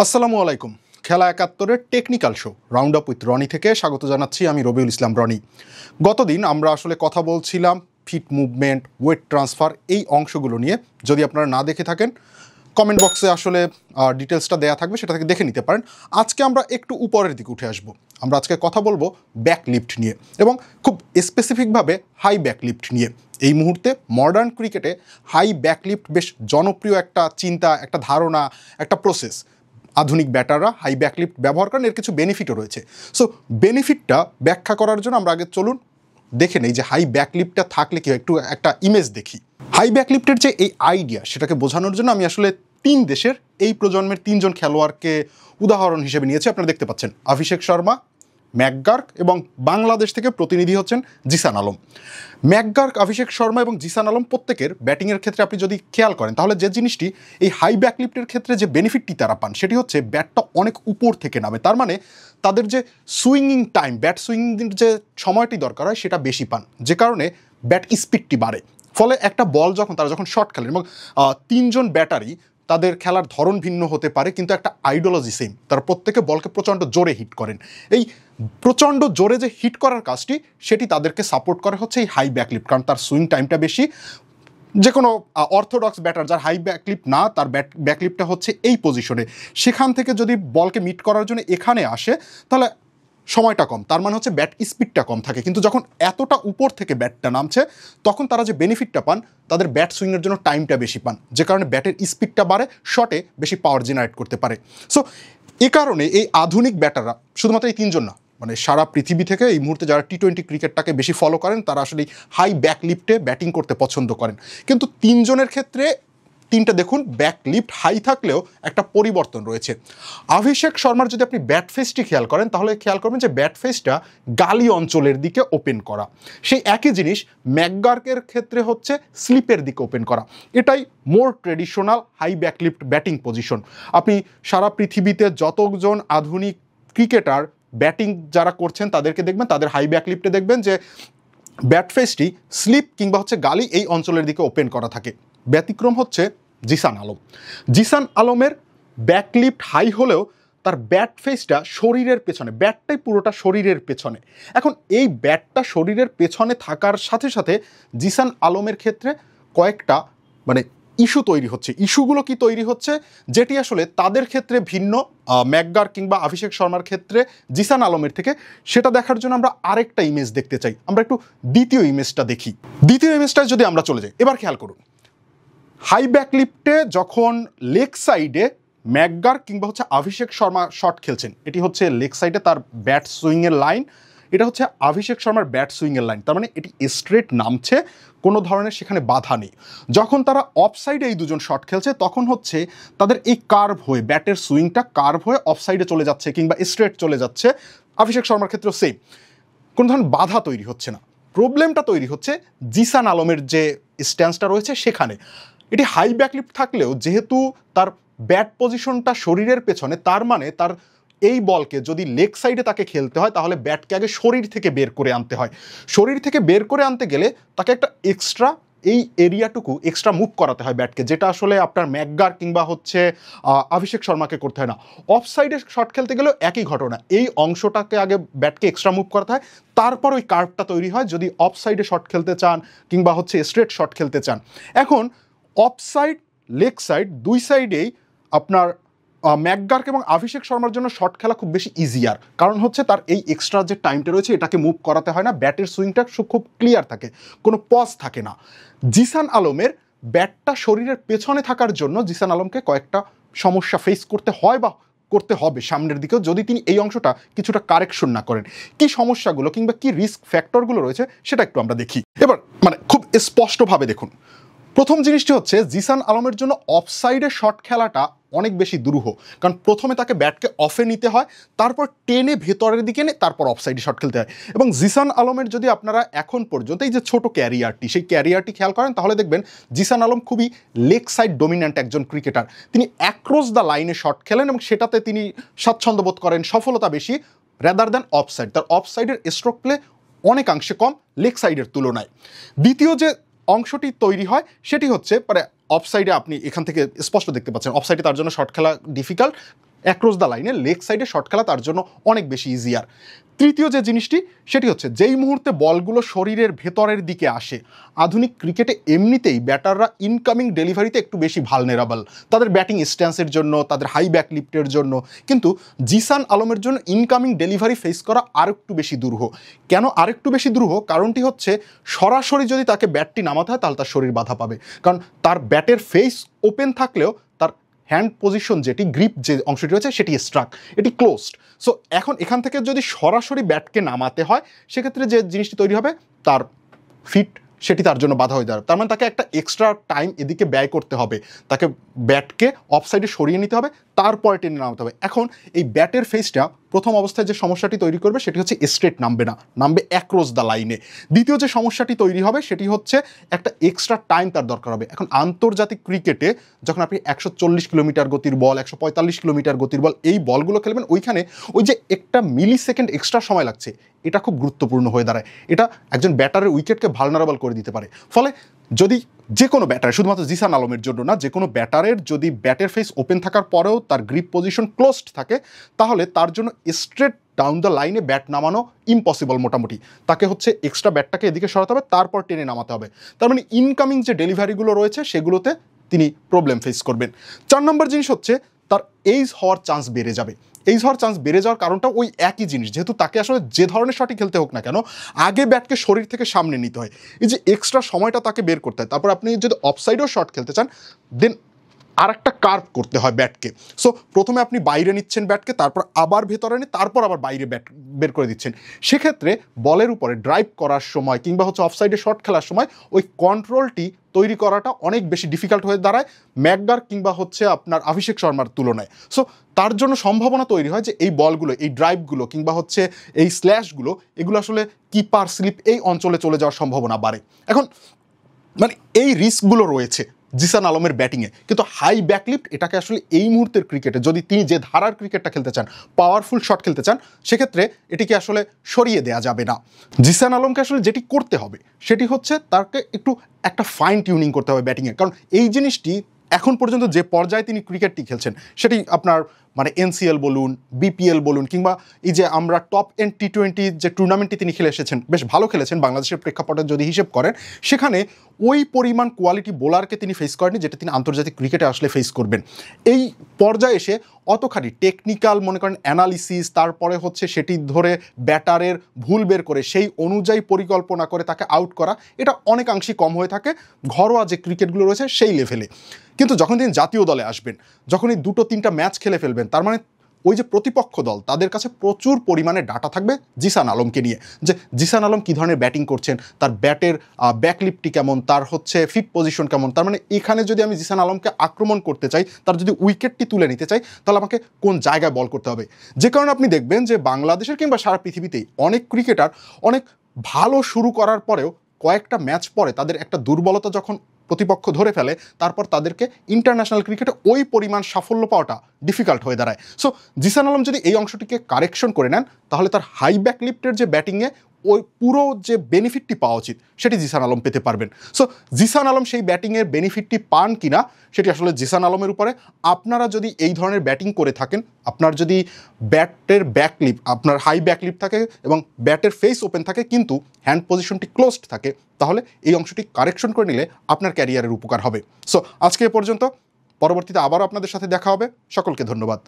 আসসালামু আলাইকুম। খেলা একাত্তরের technical show round up with Roni থেকে স্বাগত জানাচ্ছি আমি রবিউল ইসলাম রনি। গতদিন আমরা আসলে কথা বলছিলাম ফিট মুভমেন্ট, ওয়েট ট্রান্সফার এই অংশগুলো নিয়ে। যদি আপনারা না দেখে থাকেন কমেন্ট বক্সে আসলে ডিটেলসটা দেয়া থাকবে, সেটা থেকে দেখে নিতে পারেন। আজকে আমরা একটু উপরের দিকে উঠে আসব। আমরা আজকে কথা বলবো ব্যাক লিফট নিয়ে এবং খুব স্পেসিফিকভাবে হাই ব্যাক লিফট নিয়ে। এই মুহূর্তে মডার্ন ক্রিকেটে হাই ব্যাক লিফট বেশ জনপ্রিয় একটা চিন্তা, একটা ধারণা, একটা প্রসেস। আধুনিক ব্যাটাররা হাই ব্যাকলিফট ব্যবহার করেন, এর কিছু বেনিফিটও রয়েছে। সো বেনিফিটটা ব্যাখ্যা করার জন্য আমরা আগে চলুন দেখে নেই যে হাই ব্যাকলিফটটা থাকলে কি হয়। একটু একটা ইমেজ দেখি। হাই ব্যাকলিফটের যে এই আইডিয়া, সেটাকে বোঝানোর জন্য আমি আসলে তিন দেশের এই প্রজন্মের তিনজন খেলোয়াড়কে উদাহরণ হিসেবে নিয়েছি। আপনারা দেখতে পাচ্ছেন অভিষেক শর্মা, ম্যাকগার্ক এবং বাংলাদেশ থেকে প্রতিনিধি হচ্ছেন জিসান আলম। ম্যাকগার্ক, অভিষেক শর্মা এবং জিসান আলম প্রত্যেকের ব্যাটিংয়ের ক্ষেত্রে আপনি যদি খেয়াল করেন তাহলে যে জিনিসটি এই হাই ব্যাকলিফটের ক্ষেত্রে যে বেনিফিটটি তারা পান সেটি হচ্ছে ব্যাটটা অনেক উপর থেকে নামে। তার মানে তাদের যে সুইংিং টাইম, ব্যাট সুইংয়ের যে সময়টি দরকার হয় সেটা বেশি পান, যে কারণে ব্যাট স্পিডটি বাড়ে। ফলে একটা বল তারা যখন শট খেলেন এবং তিনজন ব্যাটারই তাদের খেলার ধরন ভিন্ন হতে পারে কিন্তু একটা আইডিওলজি সেম, তারা প্রত্যেকে বলকে প্রচণ্ড জোরে হিট করেন। এই প্রচণ্ড জোরে যে হিট করার কাজটি সেটি তাদেরকে সাপোর্ট করে হচ্ছে এই হাই ব্যাকলিফট, কারণ তার সুইং টাইমটা বেশি। যে কোনো অর্থোডক্স ব্যাটার যার হাই ব্যাকলিফট না, তার ব্যাকলিফটটা হচ্ছে এই পজিশনে, সেখান থেকে যদি বলকে মিট করার জন্য এখানে আসে তাহলে সময়টা কম, তার মানে হচ্ছে ব্যাট স্পিডটা কম থাকে। কিন্তু যখন এতটা উপর থেকে ব্যাটটা নামছে তখন তারা যে বেনিফিটটা পান, তাদের ব্যাট সুইংয়ের জন্য টাইমটা বেশি পান, যে কারণে ব্যাটের স্পিডটা বাড়ে, শটে বেশি পাওয়ার জেনারেট করতে পারে। সো এ কারণে এই আধুনিক ব্যাটাররা, শুধুমাত্র এই তিনজন না, মানে সারা পৃথিবী থেকে এই মুহূর্তে যারা টি-20 ক্রিকেটটাকে বেশি ফলো করেন তারা আসলে হাই ব্যাকলিফটে ব্যাটিং করতে পছন্দ করেন। কিন্তু তিনজনের ক্ষেত্রে তিনটা দেখুন ব্যাকলিফট হাই থাকলেও একটা পরিবর্তন রয়েছে। অভিষেক শর্মার যদি আপনি ব্যাট ফেসটি খেয়াল করেন তাহলে খেয়াল করবেন যে ব্যাট ফেসটা গালি অঞ্চলের দিকে ওপেন করা। সেই একই জিনিস ম্যাকগার্কের ক্ষেত্রে হচ্ছে স্লিপের দিকে ওপেন করা। এটাই more traditional high backlift batting position. আপনি সারা পৃথিবীতে যতজন আধুনিক ক্রিকেটার ব্যাটিং যারা করছেন তাদেরকে দেখবেন, তাদের হাই ব্যাকলিফটে দেখবেন যে ব্যাট ফেসটি স্লিপ কিংবা হচ্ছে গালি এই অঞ্চলের দিকে ওপেন করা থাকে। ব্যতিক্রম হচ্ছে জিসান আলম। জিসান আলমের ব্যাকলিফট হাই হলেও তার ব্যাট ফেসটা শরীরের পেছনে, ব্যাটটাই পুরোটা শরীরের পেছনে। এখন এই ব্যাটটা শরীরের পেছনে থাকার সাথে সাথে জিসান আলমের ক্ষেত্রে কয়েকটা ইস্যু তৈরি হচ্ছে। ইস্যুগুলো কি তৈরি হচ্ছে যেটি আসলে তাদের ক্ষেত্রে ভিন্ন ম্যাকগার্ক কিংবা অভিষেক শর্মার ক্ষেত্রে জিসান আলমের থেকে, সেটা দেখার জন্য আমরা আরেকটা ইমেজ দেখতে চাই। আমরা একটু দ্বিতীয় ইমেজটা দেখি। দ্বিতীয় ইমেজটায় যদি আমরা চলে যাই, এবার খেয়াল করুন হাই ব্যাকলিফটে যখন লেগ সাইডে ম্যাকগার্ক কিংবা হচ্ছে অভিষেক শর্মা শট খেলছেন, এটি হচ্ছে লেগ সাইডে তার ব্যাট সুইংয়ের লাইন, এটা হচ্ছে অভিষেক শর্মার ব্যাট সুইংয়ের লাইন, তার মানে এটি স্ট্রেট নামছে, কোনো ধরনের সেখানে বাধা নেই। যখন তারা অফ সাইডে এই দুজন শট খেলছে তখন হচ্ছে তাদের এই কার্ভ হয়ে ব্যাটের সুইংটা কার্ভ হয়ে অফ সাইডে চলে যাচ্ছে কিংবা স্ট্রেট চলে যাচ্ছে। অভিষেক শর্মার ক্ষেত্রেও সেম, কোনো ধরনের বাধা তৈরি হচ্ছে না। প্রবলেমটা তৈরি হচ্ছে জিসান আলমের যে স্ট্যান্সটা রয়েছে সেখানে। এটি হাই ব্যাকলিফট থাকলেও যেহেতু তার ব্যাট পজিশনটা শরীরের পেছনে, তার মানে তার এই বলকে যদি লেগ সাইডে তাকে খেলতে হয় তাহলে ব্যাটকে আগে শরীর থেকে বের করে আনতে হয়। শরীর থেকে বের করে আনতে গেলে তাকে একটা এক্সট্রা এই এরিয়াটুকু এক্সট্রা মুভ করাতে হয় ব্যাটকে, যেটা আসলে আপনার ম্যাকগার্ক কিংবা হচ্ছে অভিষেক শর্মাকে করতে হয় না। অফ সাইডে শট খেলতে গেলেও একই ঘটনা, এই অংশটাকে আগে ব্যাটকে এক্সট্রা মুভ করাতে হয়, তারপর ওই কার্ভটা তৈরি হয় যদি অফ সাইডে শট খেলতে চান কিংবা হচ্ছে স্ট্রেট শট খেলতে চান। এখন অফ সাইড, লেগ সাইড দুই সাইডেই আপনার ম্যাকগার্ক এবং অভিষেক শর্মার জন্য শট খেলা খুব বেশি ইজিয়ার, কারণ হচ্ছে তার এই এক্সট্রা যে টাইমটা রয়েছে এটাকে মুভ করাতে হয় না, ব্যাটের সুইংটা খুব ক্লিয়ার থাকে, কোনো পজ থাকে না। জিসান আলমের ব্যাটটা শরীরের পেছনে থাকার জন্য জিসান আলমকে কয়েকটা সমস্যা ফেস করতে হয় বা করতে হবে সামনের দিকেও, যদি তিনি এই অংশটা কিছুটা কারেকশন না করেন। কি সমস্যাগুলো কিংবা কি রিস্ক ফ্যাক্টরগুলো রয়েছে সেটা একটু আমরা দেখি। এবার খুব স্পষ্টভাবে দেখুন, প্রথম জিনিসটি হচ্ছে জিসান আলমের জন্য অফসাইডে শট খেলাটা অনেক বেশি দুরূহ, কারণ প্রথমে তাকে ব্যাটকে অফে নিতে হয়, তারপর টেনে ভেতরের দিকে এনে তারপর অফসাইডে শট খেলতে হয়। এবং জিসান আলমের যদি আপনারা এখন পর্যন্ত এই যে ছোট ক্যারিয়ারটি, সেই ক্যারিয়ারটি খেয়াল করেন তাহলে দেখবেন জিসান আলম খুবই লেগ সাইড ডমিন্যান্ট একজন ক্রিকেটার। তিনি অ্যাক্রস দ্য লাইনে শট খেলেন এবং সেটাতে তিনি স্বাচ্ছন্দ্য বোধ করেন, সফলতা বেশি রেদার দ্যান অফসাইড। তার অফসাইডের স্ট্রোক প্লে অনেকাংশে কম লেগ সাইডের তুলনায়। দ্বিতীয় যে অংশটি তৈরি হয় সেটি হচ্ছে অফসাইডে, আপনি এখান থেকে স্পষ্ট দেখতে পাচ্ছেন অফসাইডে তার জন্য শট খেলা ডিফিকাল্ট, অ্যাক্রস দ্য লাইনে লেগ সাইডে শট খেলা তার জন্য অনেক বেশি ইজিয়ার। তৃতীয় যে জিনিসটি সেটি হচ্ছে যেই মুহূর্তে বলগুলো শরীরের ভেতরের দিকে আসে, আধুনিক ক্রিকেটে এমনিতেই ব্যাটাররা ইনকামিং ডেলিভারিতে একটু বেশি ভালনেরাবল, তাদের ব্যাটিং স্ট্যান্সের জন্য, তাদের হাই ব্যাক লিফটের জন্য। কিন্তু জিসান আলমের জন্য ইনকামিং ডেলিভারি ফেস করা আরেকটু বেশি দুরূহ। কেন আরেকটু বেশি দুরূহ? কারণটি হচ্ছে সরাসরি যদি তাকে ব্যাটটি নামাতে হয় তাহলে তার শরীর বাধা পাবে, কারণ তার ব্যাটের ফেস ওপেন থাকলেও তার হ্যান্ড পজিশন যেটি গ্রিপ যে অংশটি রয়েছে সেটি স্ট্রাক, এটি ক্লোজড। সো এখন এখান থেকে যদি সরাসরি ব্যাটকে নামাতে হয় সেক্ষেত্রে যে জিনিসটি তৈরি হবে তার ফিট সেটি তার জন্য বাধা হয়ে দাঁড়াবে। তার মানে তাকে একটা এক্সট্রা টাইম এদিকে ব্যয় করতে হবে, তাকে ব্যাটকে অফ সাইডে সরিয়ে নিতে হবে, তারপরে টেনে নামাতে হবে। এখন এই ব্যাটের ফেসটা প্রথম অবস্থায় যে সমস্যাটি তৈরি করবে সেটি হচ্ছে স্ট্রেট নামবে না, নামবে অ্যাক্রস দ্য লাইনে। দ্বিতীয় যে সমস্যাটি তৈরি হবে সেটি হচ্ছে একটা এক্সট্রা টাইম তার দরকার হবে। এখন আন্তর্জাতিক ক্রিকেটে যখন আপনি 140 কিলোমিটার গতির বল, 145 কিলোমিটার গতির বল, এই বলগুলো খেলবেন, ওইখানে ওই যে একটা মিলি সেকেন্ড এক্সট্রা সময় লাগছে, এটা খুব গুরুত্বপূর্ণ হয়ে দাঁড়ায়। এটা একজন ব্যাটারের উইকেটকে ভালনারেবল করে দিতে পারে। ফলে যদি যে কোনো ব্যাটার, শুধুমাত্র জিসান আলমের জন্য না, যে কোনো ব্যাটারের যদি ব্যাটের ফেস ওপেন থাকার পরেও তার গ্রিপ পজিশন ক্লোজড থাকে, তাহলে তার জন্য স্ট্রেট ডাউন দ্য লাইনে ব্যাট নামানো ইম্পসিবল মোটামুটি। তাকে হচ্ছে এক্সট্রা ব্যাটটাকে এদিকে সরাতে হবে, তারপর টেনে নামাতে হবে। তার মানে ইনকামিং যে ডেলিভারিগুলো রয়েছে সেগুলোতে তিনি প্রবলেম ফেস করবেন। 4 নম্বর জিনিস হচ্ছে তার এইজ হওয়ার চান্স বেড়ে যাবে। এইজ হওয়ার চান্স বেড়ে যাওয়ার কারণটা ওই একই জিনিস, যেহেতু তাকে আসলে যে ধরনের শটই খেলতে হোক না কেন আগে ব্যাটকে শরীর থেকে সামনে নিতে হয়, এই যে এক্সট্রা সময়টা তাকে বের করতে হয়। তারপর আপনি যদি অফসাইডেও শট খেলতে চান দেন আর একটা কার্ভ করতে হয় ব্যাটকে। সো প্রথমে আপনি বাইরে নিচ্ছেন ব্যাটকে, তারপর আবার ভেতরে নিয়ে তারপর আবার বাইরে ব্যাট বের করে দিচ্ছেন। সেক্ষেত্রে বলের উপরে ড্রাইভ করার সময় কিংবা হচ্ছে অফসাইডে শট খেলার সময় ওই কন্ট্রোলটি তৈরি করাটা অনেক বেশি ডিফিকাল্ট হয়ে দাঁড়ায় ম্যাকগার কিংবা হচ্ছে আপনার অভিষেক শর্মার তুলনায়। সো তার জন্য সম্ভাবনা তৈরি হয় যে এই বলগুলো, এই ড্রাইভগুলো কিংবা হচ্ছে এই স্ল্যাশগুলো, এগুলো আসলে কিপার স্লিপ এই অঞ্চলে চলে যাওয়ার সম্ভাবনা বাড়ে। এখন মানে এই রিস্কগুলো রয়েছে জিসান আলমের ব্যাটিংয়ে, কিন্তু হাই ব্যাকলিফট এটাকে আসলে এই মুহূর্তের ক্রিকেটে যদি তিনি যে ধারার ক্রিকেটটা খেলতে চান, পাওয়ারফুল শট খেলতে চান, সেক্ষেত্রে এটিকে আসলে সরিয়ে দেওয়া যাবে না। জিসান আলমকে আসলে যেটি করতে হবে সেটি হচ্ছে তাকে একটু একটা ফাইন টিউনিং করতে হবে ব্যাটিংয়ে, কারণ এই জিনিসটি এখন পর্যন্ত যে পর্যায়ে তিনি ক্রিকেটটি খেলছেন সেটি আপনার মানে এনসিএল বলুন, বিপিএল বলুন, কিংবা এই যে আমরা টপ এন্ড টি20 যে টুর্নামেন্টটি তিনি খেলে এসেছেন, বেশ ভালো খেলেছেন বাংলাদেশের প্রেক্ষাপটে যদি হিসেব করেন, সেখানে ওই পরিমাণ কোয়ালিটি বোলারকে তিনি ফেস করেননি যেটা তিনি আন্তর্জাতিক ক্রিকেটে আসলে ফেস করবেন। এই পর্যায়ে এসে অতখানি টেকনিক্যাল মনে করেন অ্যানালিসিস, তারপরে হচ্ছে সেটি ধরে ব্যাটারের ভুল বের করে সেই অনুযায়ী পরিকল্পনা করে তাকে আউট করা, এটা অনেকাংশেই কম হয়ে থাকে ঘরোয়া যে ক্রিকেটগুলো রয়েছে সেই লেভেলে। কিন্তু যখন তিনি জাতীয় দলে আসবেন, যখন এই 2-3টা ম্যাচ খেলে ফেলবেন, তার মানে ওই যে প্রতিপক্ষ দল তাদের কাছে প্রচুর পরিমাণে ডাটা থাকবে জিসান আলমকে নিয়ে, যে জিসান আলম কী ধরনের ব্যাটিং করছেন, তার ব্যাটের ব্যাকলিফটটি কেমন, তার হচ্ছে ফিট পজিশন কেমন। তার মানে এখানে যদি আমি জিসান আলমকে আক্রমণ করতে চাই, তার যদি উইকেটটি তুলে নিতে চাই, তাহলে আমাকে কোন জায়গায় বল করতে হবে। যে কারণে আপনি দেখবেন যে বাংলাদেশের কিংবা সারা পৃথিবীতেই অনেক ক্রিকেটার অনেক ভালো শুরু করার পরেও কয়েকটা ম্যাচ পরে তাদের একটা দুর্বলতা যখন প্রতিপক্ষ ধরে ফেলে, তারপর তাদেরকে ইন্টারন্যাশনাল ক্রিকেটে ওই পরিমাণ সাফল্য পাওয়াটা ডিফিকাল্ট হয়ে দাঁড়ায়। সো জিসান আলম যদি এই অংশটিকে কারেকশন করে নেন, তাহলে তার হাই ব্যাক লিফটের যে ব্যাটিংয়ে ওই পুরো যে বেনিফিটটি পাওয়া উচিত সেটি জিসান আলম পেতে পারবেন। সো জিসান আলম সেই ব্যাটিংয়ের বেনিফিটটি পান কিনা সেটি আসলে জিসান আলমের উপরে। আপনারা যদি এই ধরনের ব্যাটিং করে থাকেন, আপনার যদি ব্যাটের ব্যাকলিপ, আপনার হাই ব্যাকলিপ থাকে এবং ব্যাটের ফেস ওপেন থাকে কিন্তু হ্যান্ড পজিশনটি ক্লোজড থাকে, তাহলে এই অংশটি কারেকশন করে নিলে আপনার ক্যারিয়ারের উপকার হবে। সো আজকে এ পর্যন্ত, পরবর্তীতে আবারও আপনাদের সাথে দেখা হবে। সকলকে ধন্যবাদ।